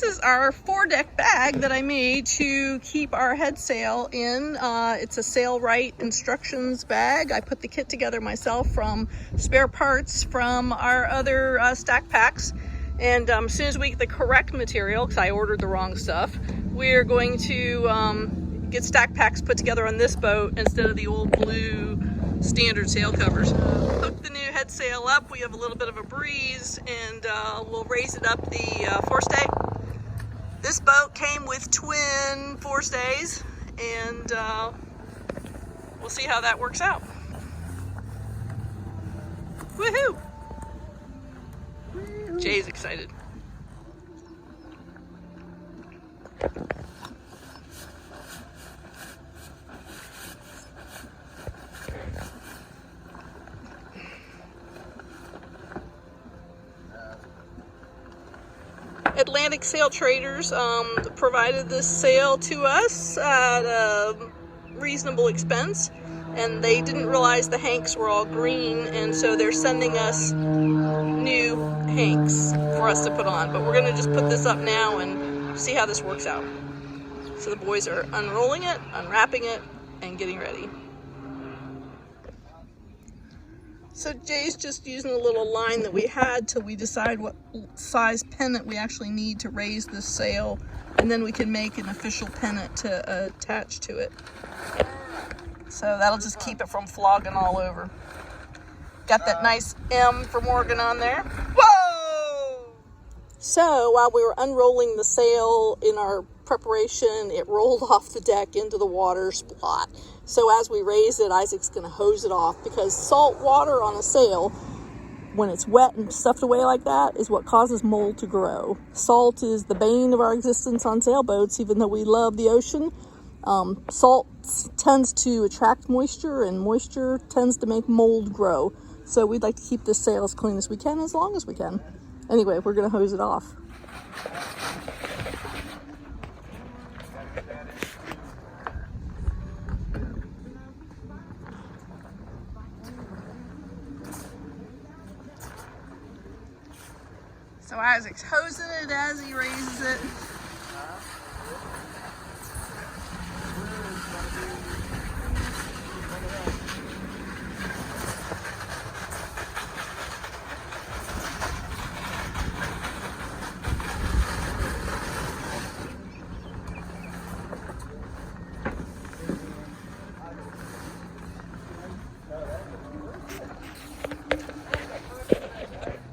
is our foredeck bag that I made to keep our head sail in. It's a Sailrite instructions bag. I put the kit together myself from spare parts from our other stack packs. And as soon as we get the correct material, because I ordered the wrong stuff, we're going to get stack packs put together on this boat instead of the old blue standard sail covers. Hook the new head sail up. We have a little bit of a breeze, and we'll raise it up the forestay. This boat came with twin forestays, and we'll see how that works out. Woohoo! Jay's excited. Atlantic Sail Traders provided this sail to us at a reasonable expense, and they didn't realize the hanks were all green, and so they're sending us new hanks for us to put on. But we're going to just put this up now and see how this works out. So the boys are unrolling it, unwrapping it, and getting ready. So Jay's just using a little line that we had till we decide what size pennant we actually need to raise this sail, and then we can make an official pennant to attach to it. So that'll just keep it from flogging all over. Got that nice M for Morgan on there. Whoa! So while we were unrolling the sail in our preparation, it rolled off the deck into the water, splat. So as we raise it, Isaac's going to hose it off, because salt water on a sail, when it's wet and stuffed away like that, is what causes mold to grow. Salt is the bane of our existence on sailboats, even though we love the ocean. Salt tends to attract moisture, and moisture tends to make mold grow. So we'd like to keep this sail as clean as we can, as long as we can. Anyway, we're going to hose it off. So Isaac's hosing it as he raises it.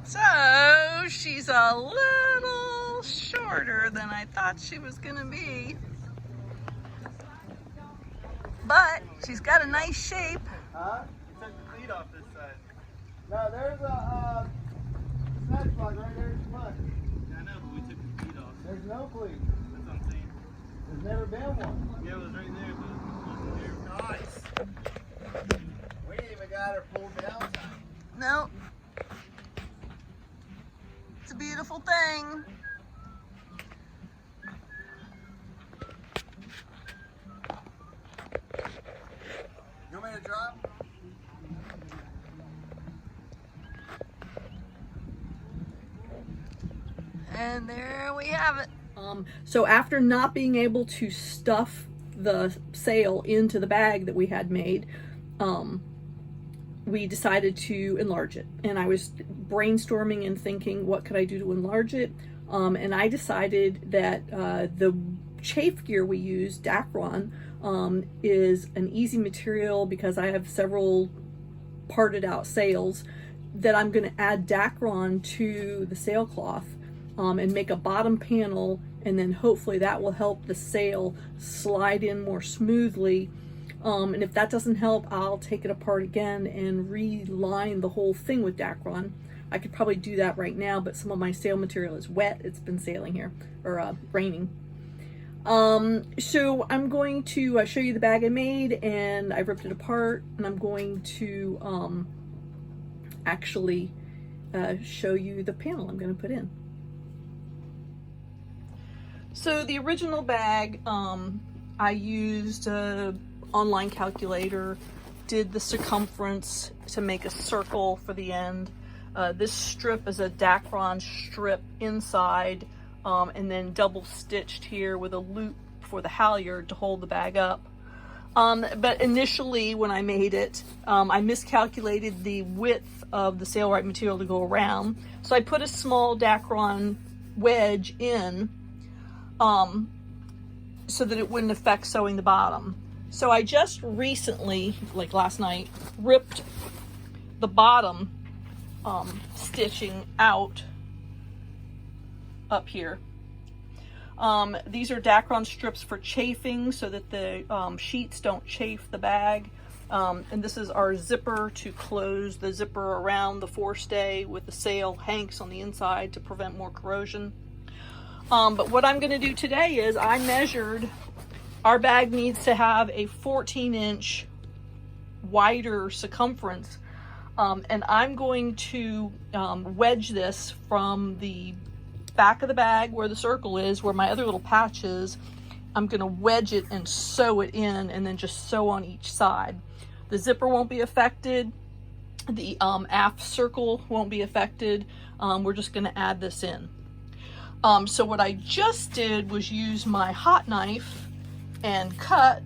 So she's a little shorter than I thought she was gonna be, but she's got a nice shape. Huh? You took the feet off this side. No, there's a snatch plug right there in front. Yeah, I know, but we took the feet off. There's no cleat. That's what I'm saying. There's never been one. Yeah, it was right there, but it wasn't there. Nice. We ain't even got her pulled down. Nope. It's a beautiful thing. You want me to drop? And there we have it. So after not being able to stuff the sail into the bag that we had made, we decided to enlarge it. And I was brainstorming and thinking, what could I do to enlarge it? And I decided that the chafe gear we use, Dacron, is an easy material, because I have several parted out sails, that I'm going to add Dacron to the sailcloth and make a bottom panel, and then hopefully that will help the sail slide in more smoothly. And if that doesn't help, I'll take it apart again and reline the whole thing with Dacron. I could probably do that right now, but some of my sail material is wet. It's been sailing here, or raining. So I'm going to show you the bag I made, and I ripped it apart, and I'm going to actually show you the panel I'm going to put in. So the original bag, I used a online calculator, did the circumference to make a circle for the end. This strip is a Dacron strip inside. and then double stitched here with a loop for the halyard to hold the bag up. But initially when I made it, I miscalculated the width of the Sailrite material to go around. So I put a small Dacron wedge in so that it wouldn't affect sewing the bottom. So I just recently, like last night, ripped the bottom stitching out up here. These are Dacron strips for chafing so that the sheets don't chafe the bag. And this is our zipper to close the zipper around the forestay with the sail hanks on the inside to prevent more corrosion. But what I'm going to do today is I measured, our bag needs to have a 14-inch wider circumference. And I'm going to wedge this from the back of the bag where the circle is, where my other little patch is. I'm going to wedge it and sew it in, and then just sew on each side. The zipper won't be affected. The aft circle won't be affected. We're just going to add this in. So what I just did was use my hot knife and cut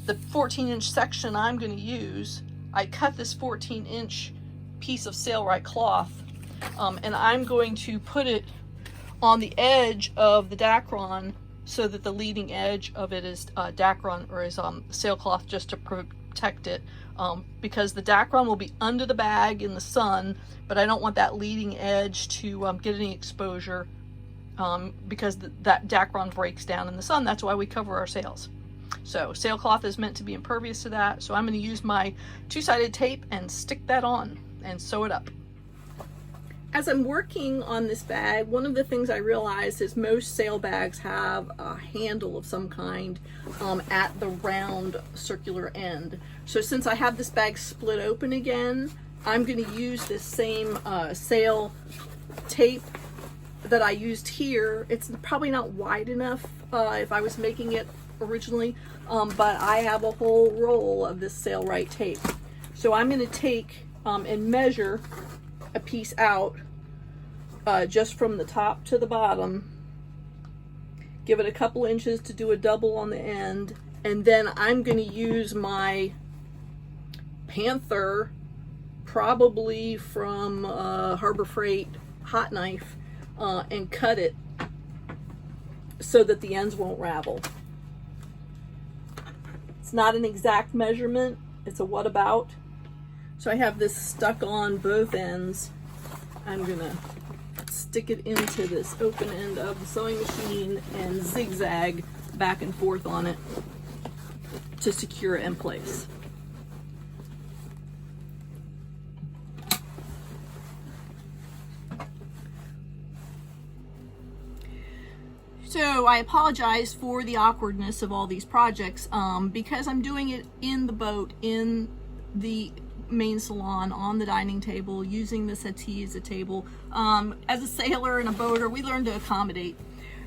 the 14-inch section I'm going to use. I cut this 14-inch piece of Sailrite cloth, and I'm going to put it on the edge of the Dacron so that the leading edge of it is Dacron, or is sailcloth, just to protect it, because the Dacron will be under the bag in the sun, but I don't want that leading edge to get any exposure, because that Dacron breaks down in the sun. That's why we cover our sails. So sailcloth is meant to be impervious to that, so I'm going to use my two-sided tape and stick that on and sew it up. As I'm working on this bag, one of the things I realized is most sail bags have a handle of some kind at the round circular end. So since I have this bag split open again, I'm going to use this same sail tape that I used here. It's probably not wide enough if I was making it originally, but I have a whole roll of this Sailrite tape. So I'm going to take and measure a piece out just from the top to the bottom, give it a couple inches to do a double on the end, and then I'm going to use my Panther, probably from Harbor Freight, hot knife, and cut it so that the ends won't ravel. It's not an exact measurement, it's a what about. So I have this stuck on both ends. I'm gonna stick it into this open end of the sewing machine and zigzag back and forth on it to secure it in place. So I apologize for the awkwardness of all these projects because I'm doing it in the boat, in the main salon, on the dining table, using the settee as a table. As a sailor and a boater, we learn to accommodate.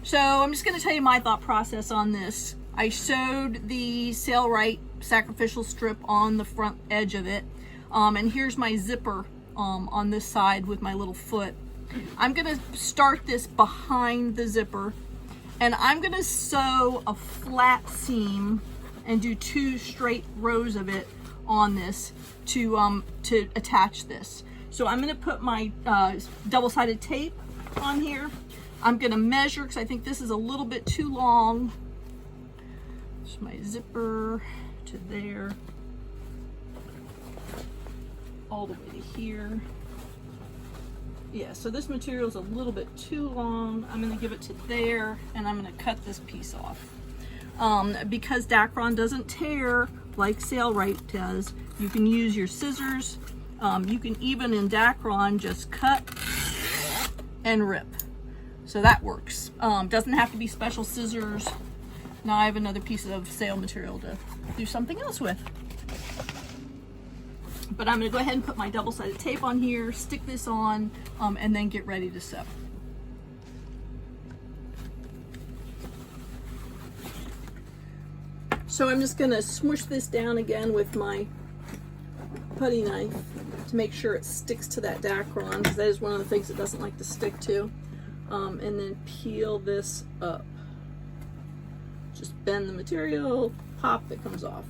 So I'm just going to tell you my thought process on this. I sewed the Sailrite sacrificial strip on the front edge of it, and here's my zipper on this side with my little foot. I'm going to start this behind the zipper, and I'm going to sew a flat seam and do 2 straight rows of it on this to attach this. So I'm going to put my double-sided tape on here. I'm going to measure because I think this is a little bit too long. Just my zipper to there, all the way to here. Yeah, so this material is a little bit too long. I'm going to give it to there, and I'm going to cut this piece off. Because Dacron doesn't tear like Sailrite does, you can use your scissors. You can even in Dacron just cut and rip. So that works. Doesn't have to be special scissors. Now I have another piece of sail material to do something else with. But I'm going to go ahead and put my double-sided tape on here, stick this on, and then get ready to sew. So I'm just going to smush this down again with my putty knife to make sure it sticks to that Dacron, because that is one of the things it doesn't like to stick to. and then peel this up. Just bend the material, pop, it comes off.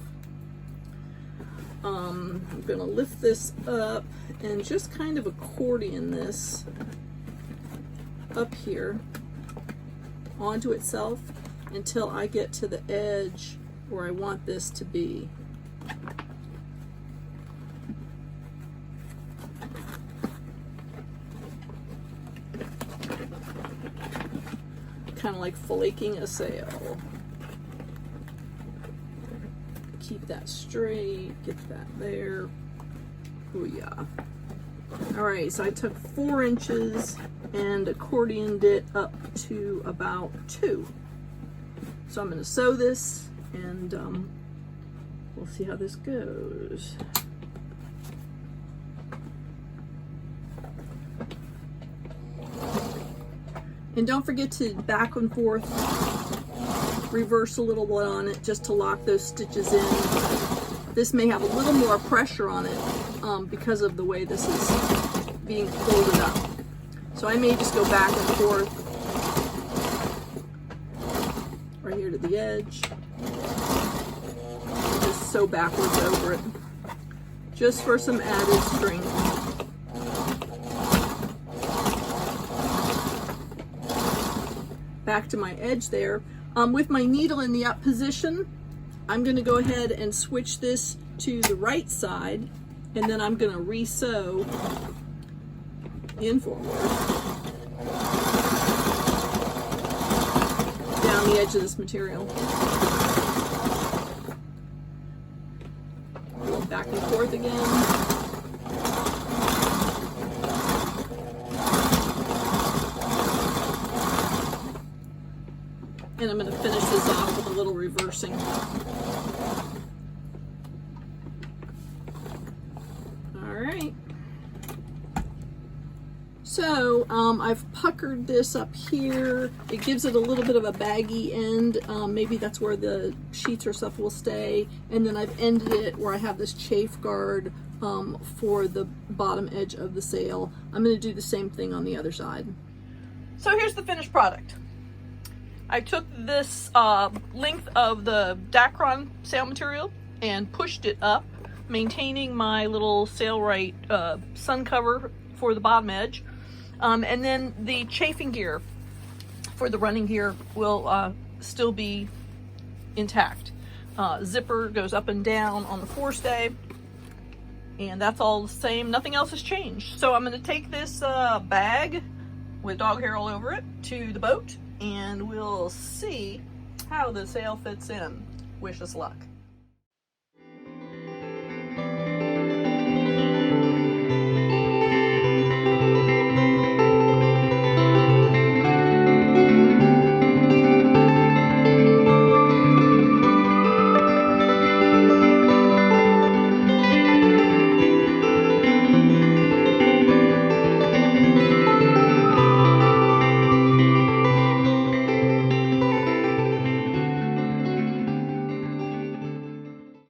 I'm gonna lift this up and just kind of accordion this up here onto itself until I get to the edge where I want this to be. Kind of like flaking a sail. Keep that straight, get that there. Oh yeah. Alright, so I took 4 inches and accordioned it up to about 2. So I'm going to sew this and we'll see how this goes. And don't forget to back and forth, reverse a little bit on it just to lock those stitches in. This may have a little more pressure on it because of the way this is being folded up. So I may just go back and forth right here to the edge. Just sew backwards over it, just for some added strength. Back to my edge there. With my needle in the up position, I'm going to go ahead and switch this to the right side, and then I'm going to re-sew in forward down the edge of this material. Back and forth again. And I'm going to finish this off with a little reversing. Alright. So I've puckered this up here. It gives it a little bit of a baggy end. Maybe that's where the sheets or stuff will stay. And then I've ended it where I have this chafe guard for the bottom edge of the sail. I'm going to do the same thing on the other side. So here's the finished product. I took this length of the Dacron sail material and pushed it up, maintaining my little Sailrite sun cover for the bottom edge. And then the chafing gear for the running gear will still be intact. Zipper goes up and down on the forestay, and that's all the same. Nothing else has changed. So I'm going to take this bag with dog hair all over it to the boat, and we'll see how the sail fits in. Wish us luck.